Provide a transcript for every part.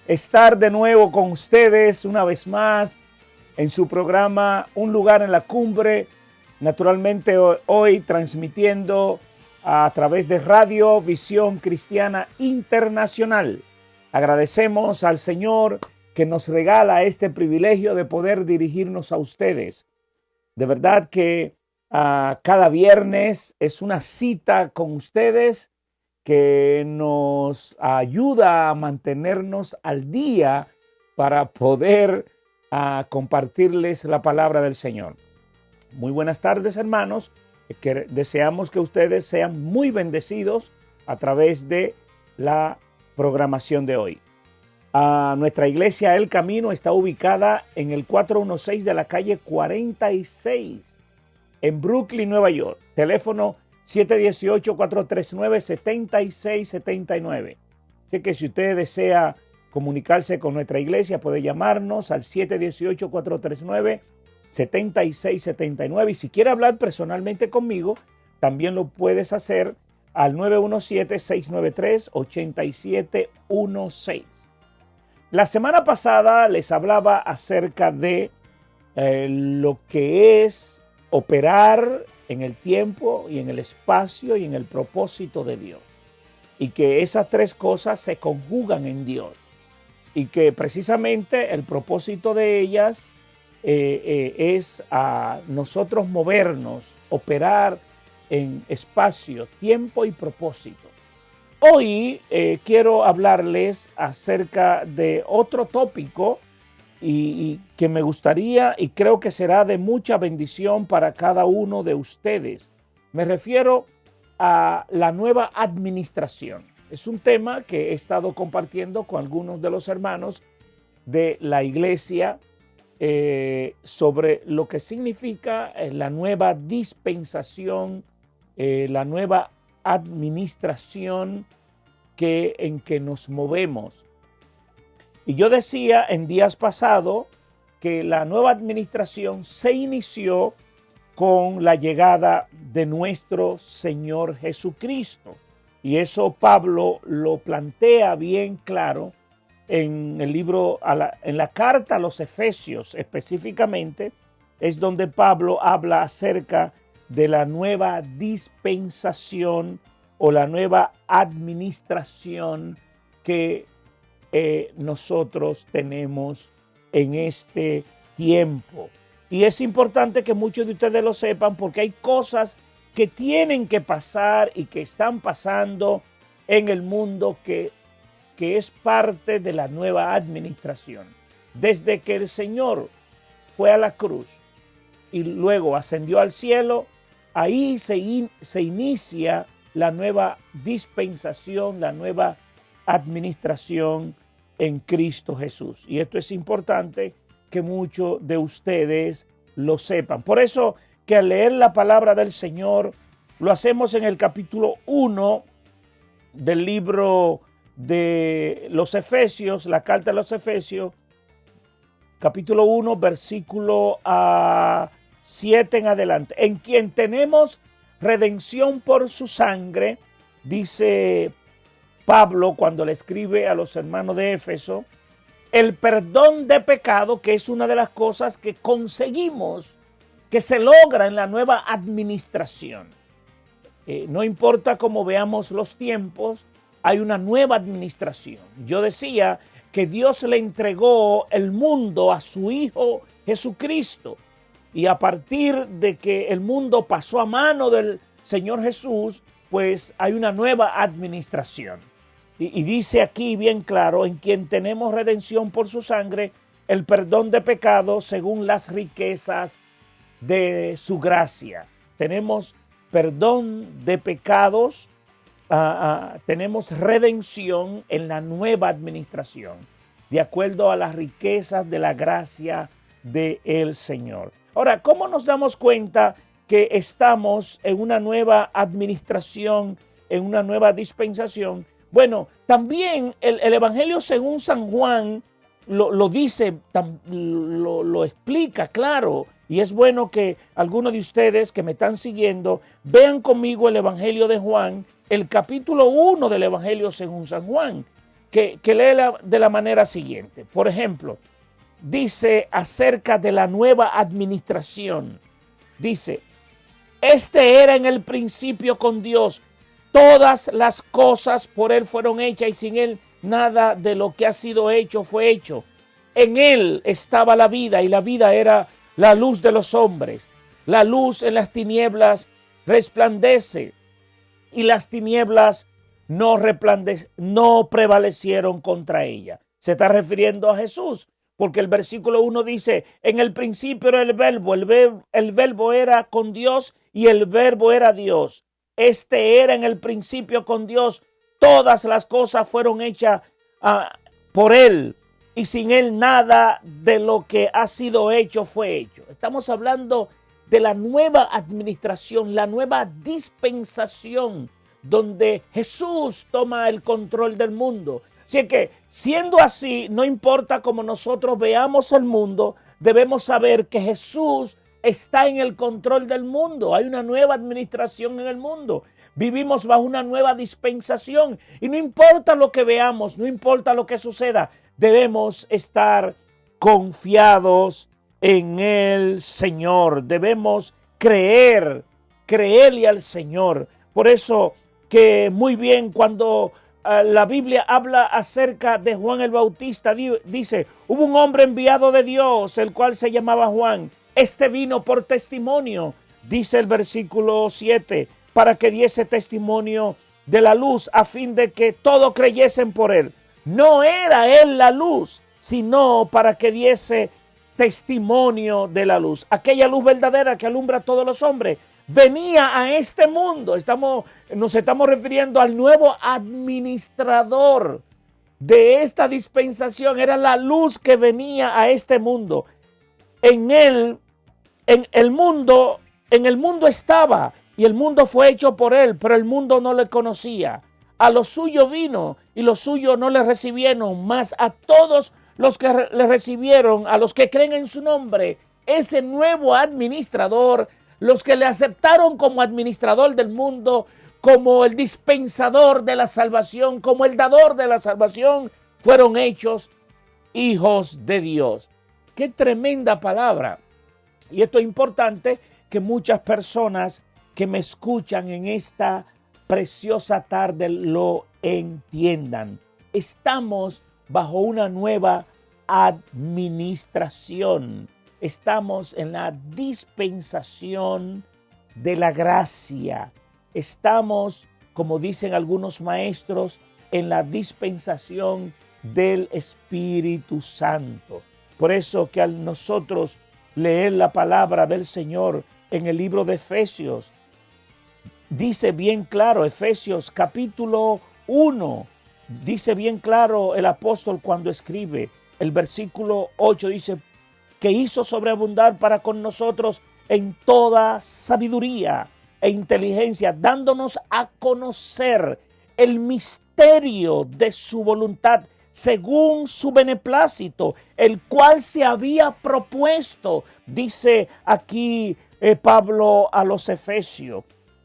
Estar de nuevo con ustedes una vez más en su programa Un Lugar en la Cumbre, naturalmente hoy transmitiendo a través de Radio Visión Cristiana Internacional. Agradecemos al Señor que nos regala este privilegio de poder dirigirnos a ustedes. De verdad que cada viernes es una cita con ustedes que nos ayuda a mantenernos al día para poder compartirles la palabra del Señor. Muy buenas tardes, hermanos. Deseamos que ustedes sean muy bendecidos a través de la programación de hoy. Nuestra iglesia El Camino está ubicada en el 416 de la calle 46 en Brooklyn, Nueva York. Teléfono 718-439-7679. Así que si usted desea comunicarse con nuestra iglesia, puede llamarnos al 718-439-7679. Y si quiere hablar personalmente conmigo, también lo puedes hacer al 917-693-8716. La semana pasada les hablaba acerca de lo que es operar en el tiempo y en el espacio y en el propósito de Dios. Y que esas tres cosas se conjugan en Dios. Y que precisamente el propósito de ellas es a nosotros movernos, operar en espacio, tiempo y propósito. Hoy quiero hablarles acerca de otro tópico y que me gustaría y creo que será de mucha bendición para cada uno de ustedes. Me refiero a la nueva administración. Es un tema que he estado compartiendo con algunos de los hermanos de la iglesia sobre lo que significa la nueva dispensación, la nueva administración en que nos movemos. Y yo decía en días pasados que la nueva administración se inició con la llegada de nuestro Señor Jesucristo. Y eso Pablo lo plantea bien claro en el libro, en la carta a los Efesios específicamente, es donde Pablo habla acerca de la nueva dispensación o la nueva administración que nosotros tenemos en este tiempo. Y es importante que muchos de ustedes lo sepan porque hay cosas que tienen que pasar y que están pasando en el mundo que es parte de la nueva administración. Desde que el Señor fue a la cruz y luego ascendió al cielo, ahí se inicia la nueva dispensación, la nueva administración en Cristo Jesús. Y esto es importante que muchos de ustedes lo sepan. Por eso que al leer la palabra del Señor, lo hacemos en el capítulo 1 del libro de los Efesios, la carta de los Efesios, capítulo 1, versículo 7 en adelante. En quien tenemos redención por su sangre, dice Pablo cuando le escribe a los hermanos de Éfeso, el perdón de pecado, que es una de las cosas que conseguimos, que se logra en la nueva administración. No importa cómo veamos los tiempos, hay una nueva administración. Yo decía que Dios le entregó el mundo a su Hijo Jesucristo. Y a partir de que el mundo pasó a mano del Señor Jesús, pues hay una nueva administración. Y dice aquí bien claro, en quien tenemos redención por su sangre, el perdón de pecados según las riquezas de su gracia. Tenemos perdón de pecados, tenemos redención en la nueva administración, de acuerdo a las riquezas de la gracia del Señor. Ahora, ¿cómo nos damos cuenta que estamos en una nueva administración, en una nueva dispensación? Bueno, también el Evangelio según San Juan lo dice, lo explica claro. Y es bueno que algunos de ustedes que me están siguiendo vean conmigo el Evangelio de Juan, el capítulo 1 del Evangelio según San Juan, que lee de la manera siguiente. Por ejemplo, dice acerca de la nueva administración. Dice, este era en el principio con Dios. Todas las cosas por Él fueron hechas y sin Él nada de lo que ha sido hecho fue hecho. En Él estaba la vida y la vida era la luz de los hombres. La luz en las tinieblas resplandece y las tinieblas no prevalecieron contra ella. Se está refiriendo a Jesús, porque el versículo 1 dice, en el principio era el verbo era con Dios y el verbo era Dios. Este era en el principio con Dios. Todas las cosas fueron hechas por Él y sin Él nada de lo que ha sido hecho fue hecho. Estamos hablando de la nueva administración, la nueva dispensación, donde Jesús toma el control del mundo. Así que, siendo así, no importa cómo nosotros veamos el mundo, debemos saber que Jesús está en el control del mundo. Hay una nueva administración en el mundo. Vivimos bajo una nueva dispensación y no importa lo que veamos, no importa lo que suceda, debemos estar confiados en el Señor. Debemos creerle al Señor. Por eso que muy bien cuando la Biblia habla acerca de Juan el Bautista, dice, hubo un hombre enviado de Dios, el cual se llamaba Juan. Este vino por testimonio, dice el versículo 7, para que diese testimonio de la luz, a fin de que todos creyesen por él. No era él la luz, sino para que diese testimonio de la luz. Aquella luz verdadera que alumbra a todos los hombres venía a este mundo. Nos estamos refiriendo al nuevo administrador de esta dispensación. Era la luz que venía a este mundo. En el mundo estaba y el mundo fue hecho por él, pero el mundo no le conocía. A los suyos vino y los suyos no le recibieron, mas a todos los que le recibieron, a los que creen en su nombre, ese nuevo administrador, los que le aceptaron como administrador del mundo, como el dispensador de la salvación, como el dador de la salvación, fueron hechos hijos de Dios. ¡Qué tremenda palabra! Y esto es importante que muchas personas que me escuchan en esta preciosa tarde lo entiendan. Estamos bajo una nueva administración. Estamos en la dispensación de la gracia. Estamos, como dicen algunos maestros, en la dispensación del Espíritu Santo. Por eso que al nosotros leer la palabra del Señor en el libro de Efesios, dice bien claro, Efesios capítulo 1, dice bien claro el apóstol cuando escribe, el versículo 8 dice, que hizo sobreabundar para con nosotros en toda sabiduría e inteligencia, dándonos a conocer el misterio de su voluntad, según su beneplácito, el cual se había propuesto, dice aquí Pablo a los Efesios,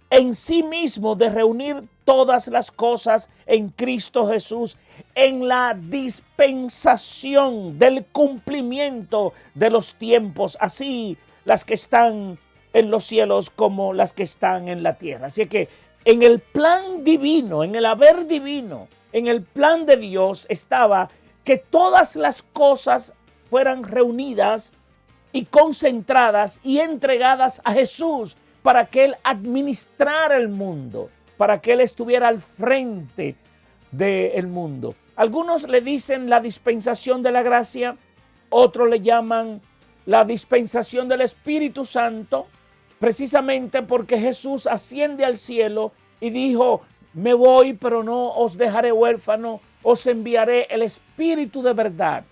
en sí mismo de reunir todas las cosas en Cristo Jesús, en la dispensación del cumplimiento de los tiempos, así las que están en los cielos como las que están en la tierra. Así que en el plan divino, en el haber divino, en el plan de Dios estaba que todas las cosas fueran reunidas y concentradas y entregadas a Jesús para que Él administrara el mundo, para que Él estuviera al frente del mundo. Algunos le dicen la dispensación de la gracia, otros le llaman la dispensación del Espíritu Santo, precisamente porque Jesús asciende al cielo y dijo, me voy, pero no os dejaré huérfano, os enviaré el Espíritu de verdad,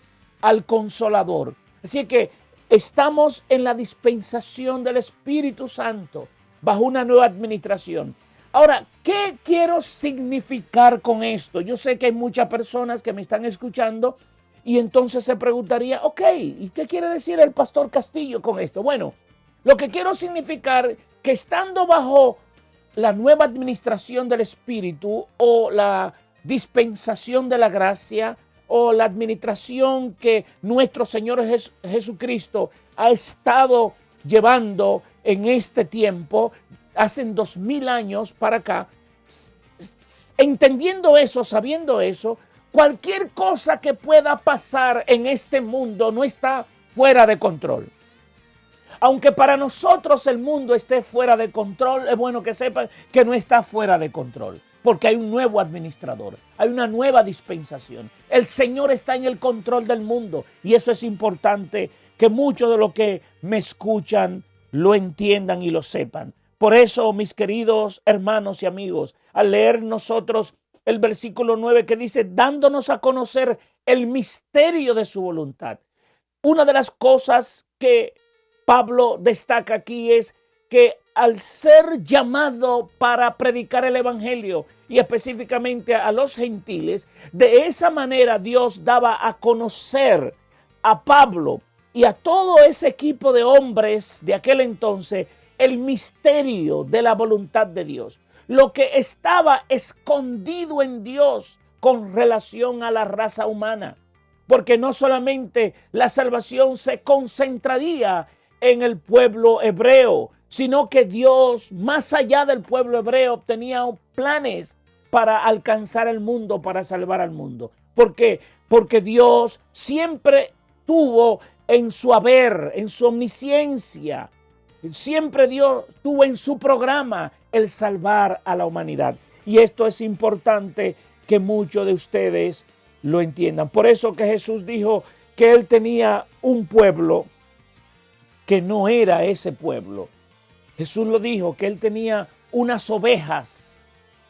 al Consolador. Así que estamos en la dispensación del Espíritu Santo, bajo una nueva administración. Ahora, ¿qué quiero significar con esto? Yo sé que hay muchas personas que me están escuchando y entonces se preguntaría, ok, ¿y qué quiere decir el pastor Castillo con esto? Bueno, lo que quiero significar que estando bajo la nueva administración del Espíritu o la dispensación de la gracia o la administración que nuestro Señor Jesucristo ha estado llevando en este tiempo, hace 2000 años para acá. Entendiendo eso, sabiendo eso, cualquier cosa que pueda pasar en este mundo no está fuera de control. Aunque para nosotros el mundo esté fuera de control, es bueno que sepan que no está fuera de control, porque hay un nuevo administrador, hay una nueva dispensación. El Señor está en el control del mundo, y eso es importante que muchos de los que me escuchan lo entiendan y lo sepan. Por eso, mis queridos hermanos y amigos, al leer nosotros el versículo 9 que dice, dándonos a conocer el misterio de su voluntad. Una de las cosas que Pablo destaca aquí es que al ser llamado para predicar el evangelio y específicamente a los gentiles, de esa manera Dios daba a conocer a Pablo y a todo ese equipo de hombres de aquel entonces el misterio de la voluntad de Dios, lo que estaba escondido en Dios con relación a la raza humana, porque no solamente la salvación se concentraría en el pueblo hebreo, sino que Dios, más allá del pueblo hebreo, tenía planes para alcanzar el mundo, para salvar al mundo. ¿Por qué? Porque Dios siempre tuvo en su haber, en su omnisciencia, siempre Dios tuvo en su programa el salvar a la humanidad. Y esto es importante que muchos de ustedes lo entiendan. Por eso que Jesús dijo que Él tenía un pueblo que no era ese pueblo. Jesús lo dijo, que Él tenía unas ovejas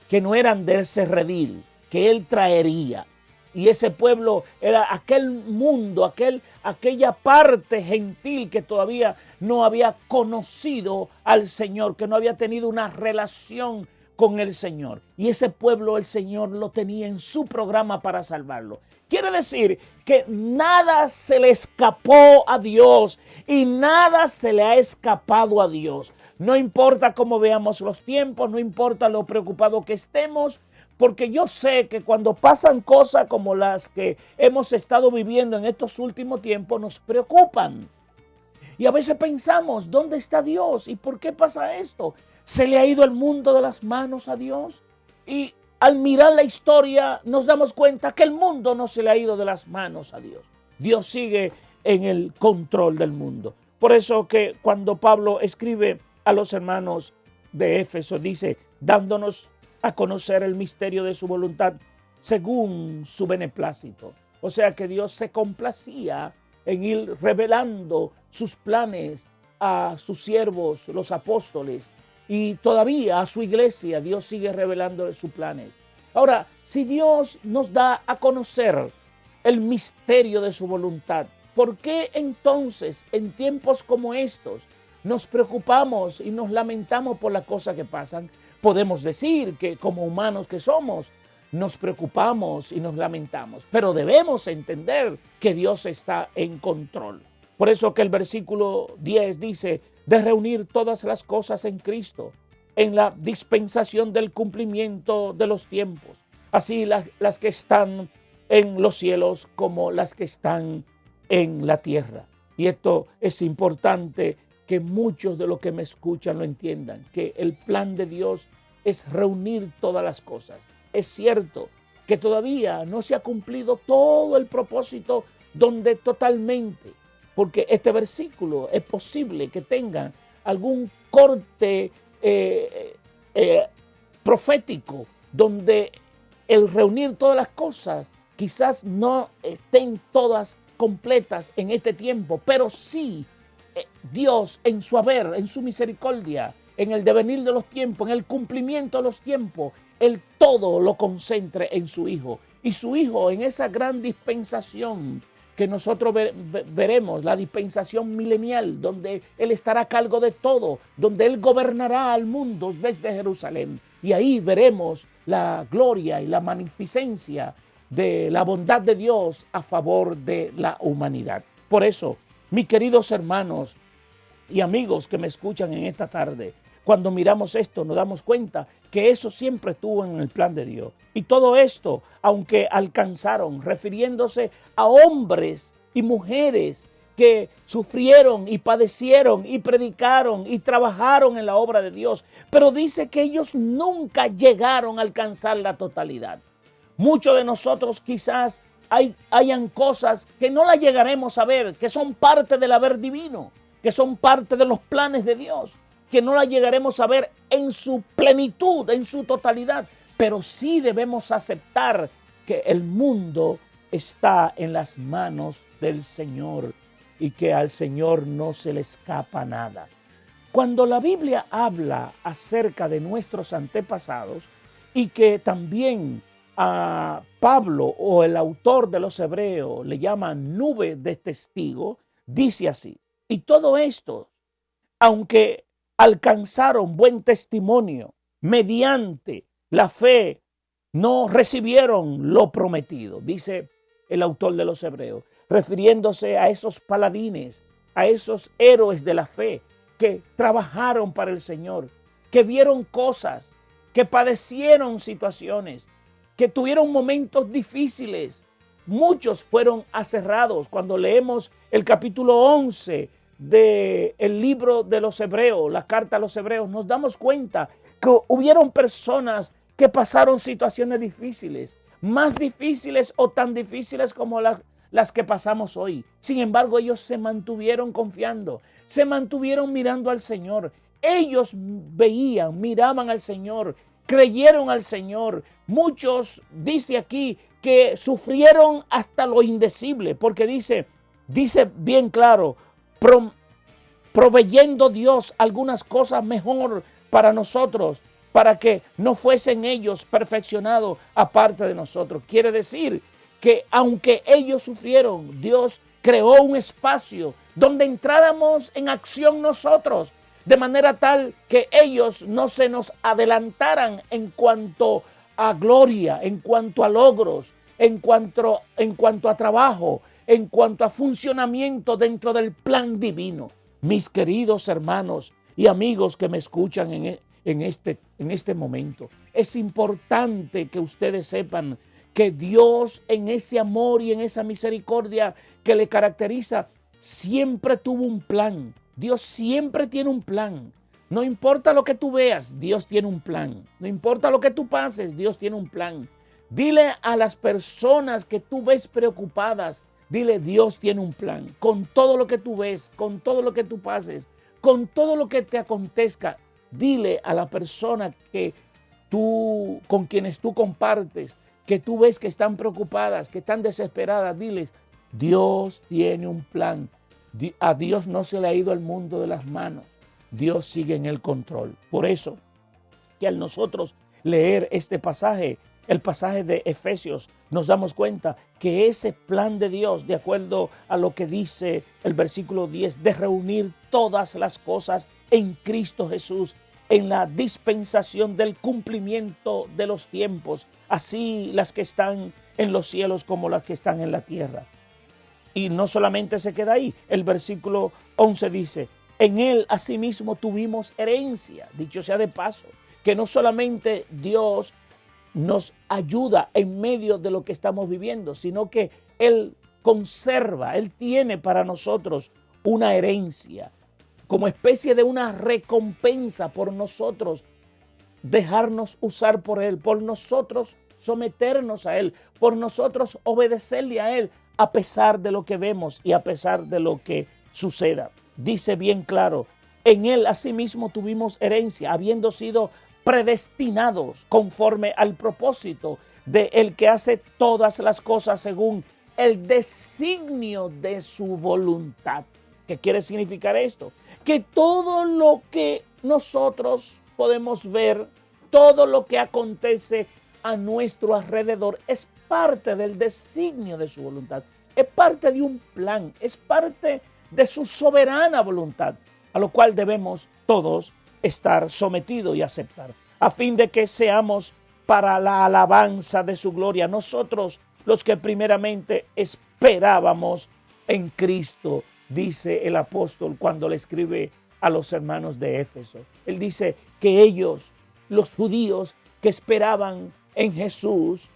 que no eran de ese redil, que Él traería. Y ese pueblo era aquel mundo, aquella parte gentil que todavía no había conocido al Señor, que no había tenido una relación con el Señor. Y ese pueblo el Señor lo tenía en su programa para salvarlo. Quiere decir que nada se le escapó a Dios y nada se le ha escapado a Dios. No importa cómo veamos los tiempos, no importa lo preocupados que estemos, porque yo sé que cuando pasan cosas como las que hemos estado viviendo en estos últimos tiempos, nos preocupan. Y a veces pensamos, ¿dónde está Dios? ¿Y por qué pasa esto? ¿Se le ha ido el mundo de las manos a Dios? Y al mirar la historia nos damos cuenta que el mundo no se le ha ido de las manos a Dios. Dios sigue en el control del mundo. Por eso que cuando Pablo escribe a los hermanos de Éfeso, dice, dándonos a conocer el misterio de su voluntad según su beneplácito. O sea que Dios se complacía en ir revelando sus planes a sus siervos, los apóstoles, y todavía a su iglesia Dios sigue revelando sus planes. Ahora, si Dios nos da a conocer el misterio de su voluntad, ¿por qué entonces en tiempos como estos nos preocupamos y nos lamentamos por las cosas que pasan? Podemos decir que como humanos que somos, nos preocupamos y nos lamentamos, pero debemos entender que Dios está en control. Por eso que el versículo 10 dice, de reunir todas las cosas en Cristo, en la dispensación del cumplimiento de los tiempos, así las que están en los cielos como las que están en la tierra. Y esto es importante que muchos de los que me escuchan lo entiendan, que el plan de Dios es reunir todas las cosas. Es cierto que todavía no se ha cumplido todo el propósito donde totalmente, porque este versículo es posible que tenga algún corte profético donde el reunir todas las cosas quizás no estén todas completas en este tiempo, pero sí Dios en su haber, en su misericordia, en el devenir de los tiempos, en el cumplimiento de los tiempos, Él todo lo concentre en su Hijo. Y su Hijo en esa gran dispensación que nosotros veremos, la dispensación milenial, donde Él estará a cargo de todo, donde Él gobernará al mundo desde Jerusalén. Y ahí veremos la gloria y la magnificencia de la bondad de Dios a favor de la humanidad. Por eso, mis queridos hermanos y amigos que me escuchan en esta tarde, cuando miramos esto nos damos cuenta que eso siempre estuvo en el plan de Dios. Y todo esto, aunque alcanzaron, refiriéndose a hombres y mujeres que sufrieron y padecieron y predicaron y trabajaron en la obra de Dios, pero dice que ellos nunca llegaron a alcanzar la totalidad. Muchos de nosotros quizás hayan cosas que no las llegaremos a ver, que son parte del haber divino, que son parte de los planes de Dios, que no las llegaremos a ver en su plenitud, en su totalidad, pero sí debemos aceptar que el mundo está en las manos del Señor y que al Señor no se le escapa nada. Cuando la Biblia habla acerca de nuestros antepasados y que también a Pablo o el autor de los Hebreos le llama nube de testigo, dice así: y todo esto, aunque alcanzaron buen testimonio mediante la fe, no recibieron lo prometido, dice el autor de los Hebreos, refiriéndose a esos paladines, a esos héroes de la fe que trabajaron para el Señor, que vieron cosas, que padecieron situaciones, que tuvieron momentos difíciles. Muchos fueron aserrados. Cuando leemos el capítulo 11 del libro de los Hebreos, la carta a los Hebreos, nos damos cuenta que hubieron personas que pasaron situaciones difíciles, más difíciles o tan difíciles como las que pasamos hoy. Sin embargo, ellos se mantuvieron confiando, se mantuvieron mirando al Señor. Ellos veían, miraban al Señor, creyeron al Señor. Muchos, dice aquí, que sufrieron hasta lo indecible, porque dice bien claro, proveyendo Dios algunas cosas mejor para nosotros, para que no fuesen ellos perfeccionados aparte de nosotros. Quiere decir que aunque ellos sufrieron, Dios creó un espacio donde entráramos en acción nosotros, de manera tal que ellos no se nos adelantaran en cuanto a gloria, en cuanto a logros, en cuanto a trabajo, en cuanto a funcionamiento dentro del plan divino. Mis queridos hermanos y amigos que me escuchan en este momento, es importante que ustedes sepan que Dios, en ese amor y en esa misericordia que le caracteriza, siempre tuvo un plan. Dios siempre tiene un plan. No importa lo que tú veas, Dios tiene un plan. No importa lo que tú pases, Dios tiene un plan. Dile a las personas que tú ves preocupadas, dile: Dios tiene un plan. Con todo lo que tú ves, con todo lo que tú pases, con todo lo que te acontezca, dile a la persona con quienes tú compartes, que tú ves que están preocupadas, que están desesperadas, diles: Dios tiene un plan. A Dios no se le ha ido el mundo de las manos. Dios sigue en el control. Por eso que al nosotros leer este pasaje, el pasaje de Efesios, nos damos cuenta que ese plan de Dios, de acuerdo a lo que dice el versículo 10, de reunir todas las cosas en Cristo Jesús, en la dispensación del cumplimiento de los tiempos, así las que están en los cielos como las que están en la tierra. Y no solamente se queda ahí, el versículo 11 dice: en él asimismo tuvimos herencia. Dicho sea de paso, que no solamente Dios nos ayuda en medio de lo que estamos viviendo, sino que Él conserva, Él tiene para nosotros una herencia, como especie de una recompensa por nosotros dejarnos usar por Él, por nosotros someternos a Él, por nosotros obedecerle a Él, a pesar de lo que vemos y a pesar de lo que suceda. Dice bien claro: en Él asimismo tuvimos herencia, habiendo sido predestinados conforme al propósito de el que hace todas las cosas según el designio de su voluntad. ¿Qué quiere significar esto? Que todo lo que nosotros podemos ver, todo lo que acontece a nuestro alrededor, es parte del designio de su voluntad, es parte de un plan, es parte de su soberana voluntad, a lo cual debemos todos estar sometidos y aceptar, a fin de que seamos para la alabanza de su gloria, nosotros los que primeramente esperábamos en Cristo, dice el apóstol cuando le escribe a los hermanos de Éfeso. Él dice que ellos los judíos que esperaban en Jesús,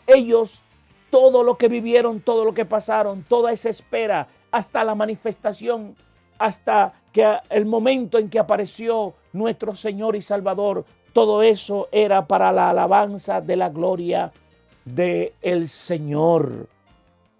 ellos, todo lo que vivieron, todo lo que pasaron, toda esa espera, hasta la manifestación, hasta que el momento en que apareció nuestro Señor y Salvador, todo eso era para la alabanza de la gloria del Señor.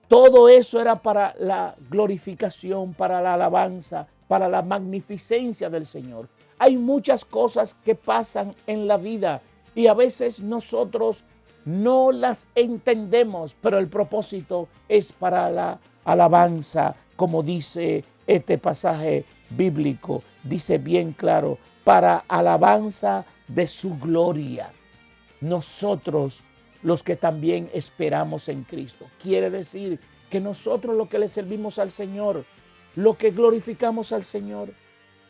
Todo eso era para la glorificación, para la alabanza, para la magnificencia del Señor. Hay muchas cosas que pasan en la vida y a veces nosotros no las entendemos, pero el propósito es para la alabanza, como dice este pasaje bíblico. Dice bien claro, para alabanza de su gloria. Nosotros, los que también esperamos en Cristo. Quiere decir que nosotros los que le servimos al Señor, los que glorificamos al Señor,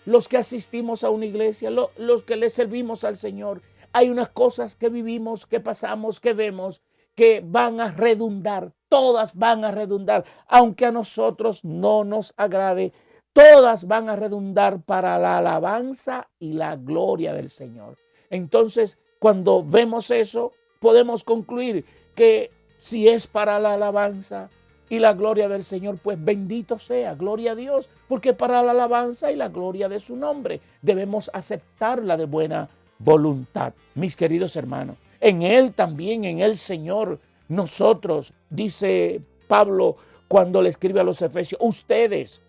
los que asistimos a una iglesia, los que le servimos al Señor, hay unas cosas que vivimos, que pasamos, que vemos, que van a redundar, todas van a redundar, aunque a nosotros no nos agrade, todas van a redundar para la alabanza y la gloria del Señor. Entonces, cuando vemos eso, podemos concluir que si es para la alabanza y la gloria del Señor, pues bendito sea, gloria a Dios, porque para la alabanza y la gloria de su nombre debemos aceptarla de buena voluntad. Mis queridos hermanos, en Él también, en el Señor, nosotros, dice Pablo cuando le escribe a los Efesios, ustedes,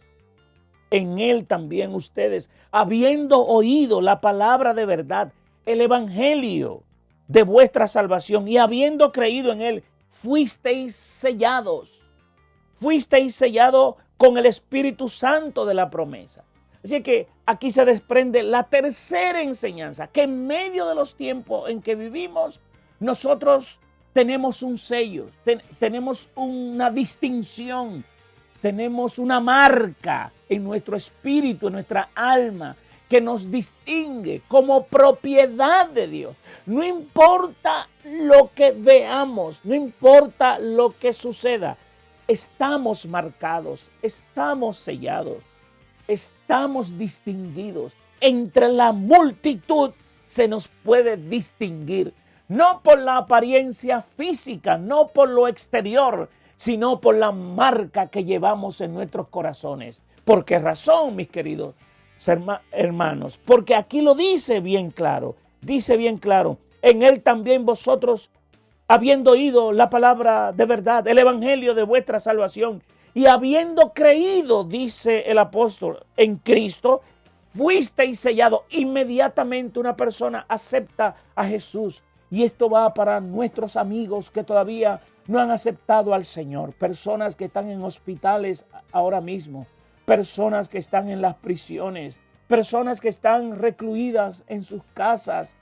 en Él también ustedes, habiendo oído la palabra de verdad, el evangelio de vuestra salvación y habiendo creído en Él, fuisteis sellados con el Espíritu Santo de la promesa. Así que aquí se desprende la tercera enseñanza, que en medio de los tiempos en que vivimos, nosotros tenemos un sello, tenemos una distinción, tenemos una marca en nuestro espíritu, en nuestra alma, que nos distingue como propiedad de Dios. No importa lo que veamos, no importa lo que suceda, estamos marcados, estamos sellados, estamos distinguidos. Entre la multitud se nos puede distinguir, no por la apariencia física, no por lo exterior, sino por la marca que llevamos en nuestros corazones. ¿Por qué razón, mis queridos hermanos? Porque aquí lo dice bien claro, en Él también vosotros, habiendo oído la palabra de verdad, el evangelio de vuestra salvación, y habiendo creído, dice el apóstol, en Cristo, fuisteis sellados. Inmediatamente una persona acepta a Jesús. Y esto va para nuestros amigos que todavía no han aceptado al Señor. Personas que están en hospitales ahora mismo. Personas que están en las prisiones. Personas que están recluidas en sus casas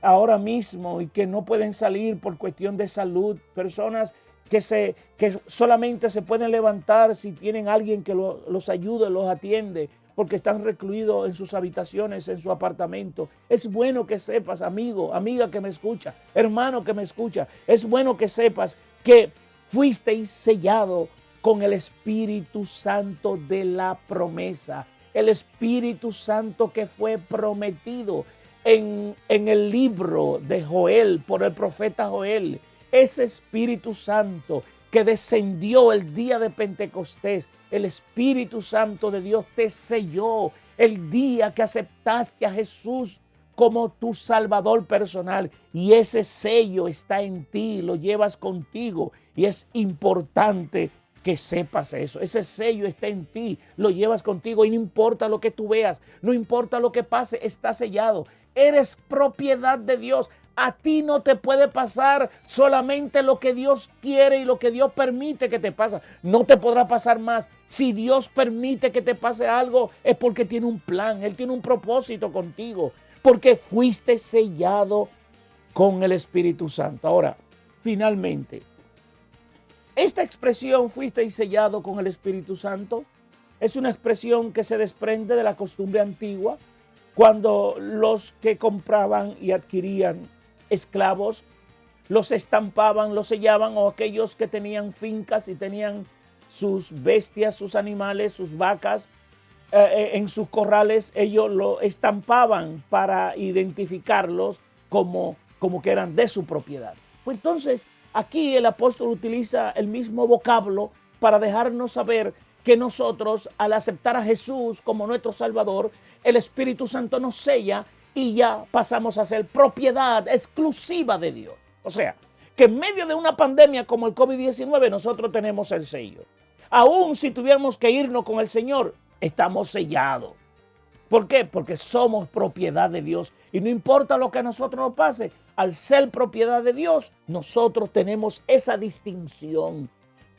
ahora mismo y que no pueden salir por cuestión de salud. Personas que solamente se pueden levantar si tienen alguien que los ayude, los atiende, porque están recluidos en sus habitaciones, en su apartamento. Es bueno que sepas, amigo, amiga que me escucha, hermano que me escucha, es bueno que sepas que fuisteis sellado con el Espíritu Santo de la promesa. El Espíritu Santo que fue prometido en el libro de Joel, por el profeta Joel. Ese Espíritu Santo que descendió el día de Pentecostés, el Espíritu Santo de Dios te selló el día que aceptaste a Jesús como tu Salvador personal, y ese sello está en ti, lo llevas contigo, y es importante que sepas eso. Ese sello está en ti, lo llevas contigo, y no importa lo que tú veas, no importa lo que pase, está sellado. Eres propiedad de Dios. A ti no te puede pasar solamente lo que Dios quiere y lo que Dios permite que te pase. No te podrá pasar más. Si Dios permite que te pase algo, es porque tiene un plan, Él tiene un propósito contigo, porque fuiste sellado con el Espíritu Santo. Ahora, finalmente, esta expresión, fuiste sellado con el Espíritu Santo, es una expresión que se desprende de la costumbre antigua, cuando los que compraban y adquirían esclavos, los estampaban, los sellaban, o aquellos que tenían fincas y tenían sus bestias, sus animales, sus vacas en sus corrales, ellos lo estampaban para identificarlos como que eran de su propiedad. Pues entonces, aquí el apóstol utiliza el mismo vocablo para dejarnos saber que nosotros, al aceptar a Jesús como nuestro Salvador, el Espíritu Santo nos sella y ya pasamos a ser propiedad exclusiva de Dios. O sea, que en medio de una pandemia como el COVID-19 nosotros tenemos el sello. Aún si tuviéramos que irnos con el Señor, estamos sellados. ¿Por qué? Porque somos propiedad de Dios y no importa lo que a nosotros nos pase, al ser propiedad de Dios, nosotros tenemos esa distinción.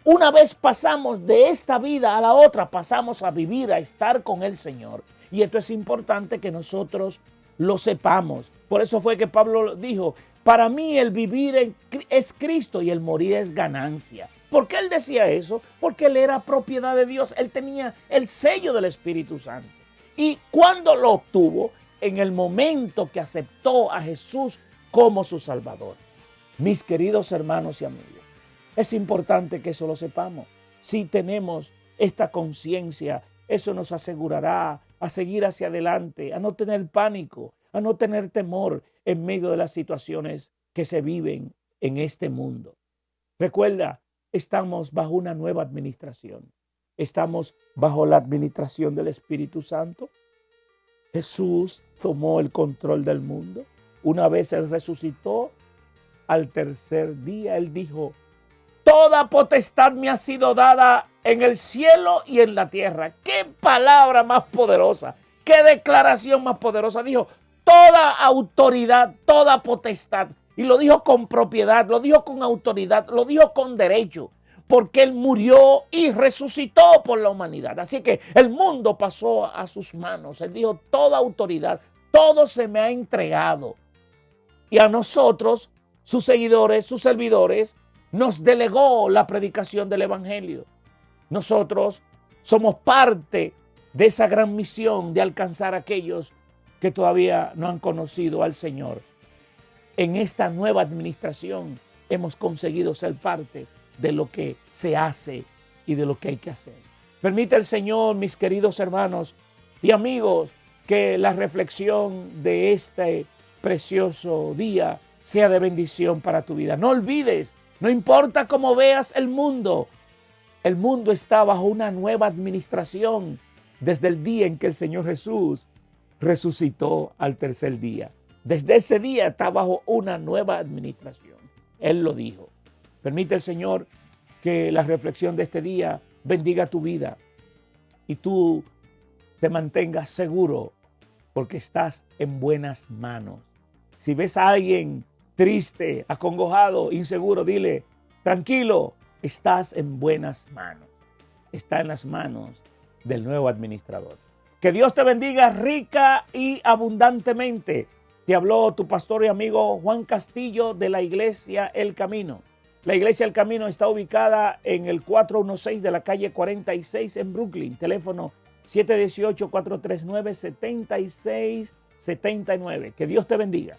Una vez pasamos de esta vida a la otra, pasamos a vivir, a estar con el Señor. Y esto es importante que nosotros lo sepamos. Por eso fue que Pablo dijo, para mí el vivir es Cristo y el morir es ganancia. ¿Por qué él decía eso? Porque él era propiedad de Dios, él tenía el sello del Espíritu Santo. ¿Y cuándo lo obtuvo? En el momento que aceptó a Jesús como su Salvador. Mis queridos hermanos y amigos, es importante que eso lo sepamos. Si tenemos esta conciencia, eso nos asegurará a seguir hacia adelante, a no tener pánico, a no tener temor en medio de las situaciones que se viven en este mundo. Recuerda, estamos bajo una nueva administración. Estamos bajo la administración del Espíritu Santo. Jesús tomó el control del mundo. Una vez Él resucitó, al tercer día Él dijo, toda potestad me ha sido dada en el cielo y en la tierra. ¡Qué palabra más poderosa! ¡Qué declaración más poderosa! Dijo, toda autoridad, toda potestad. Y lo dijo con propiedad, lo dijo con autoridad, lo dijo con derecho. Porque Él murió y resucitó por la humanidad. Así que el mundo pasó a sus manos. Él dijo, toda autoridad, todo se me ha entregado. Y a nosotros, sus seguidores, sus servidores, nos delegó la predicación del Evangelio. Nosotros somos parte de esa gran misión de alcanzar a aquellos que todavía no han conocido al Señor. En esta nueva administración hemos conseguido ser parte de lo que se hace y de lo que hay que hacer. Permite el Señor, mis queridos hermanos y amigos, que la reflexión de este precioso día sea de bendición para tu vida. No olvides, no importa cómo veas el mundo está bajo una nueva administración desde el día en que el Señor Jesús resucitó al tercer día. Desde ese día está bajo una nueva administración. Él lo dijo. Permite el Señor que la reflexión de este día bendiga tu vida y tú te mantengas seguro porque estás en buenas manos. Si ves a alguien triste, acongojado, inseguro, dile, tranquilo, estás en buenas manos. Está en las manos del nuevo administrador. Que Dios te bendiga rica y abundantemente. Te habló tu pastor y amigo Juan Castillo de la Iglesia El Camino. La Iglesia El Camino está ubicada en el 416 de la calle 46 en Brooklyn. Teléfono 718-439-7679. Que Dios te bendiga.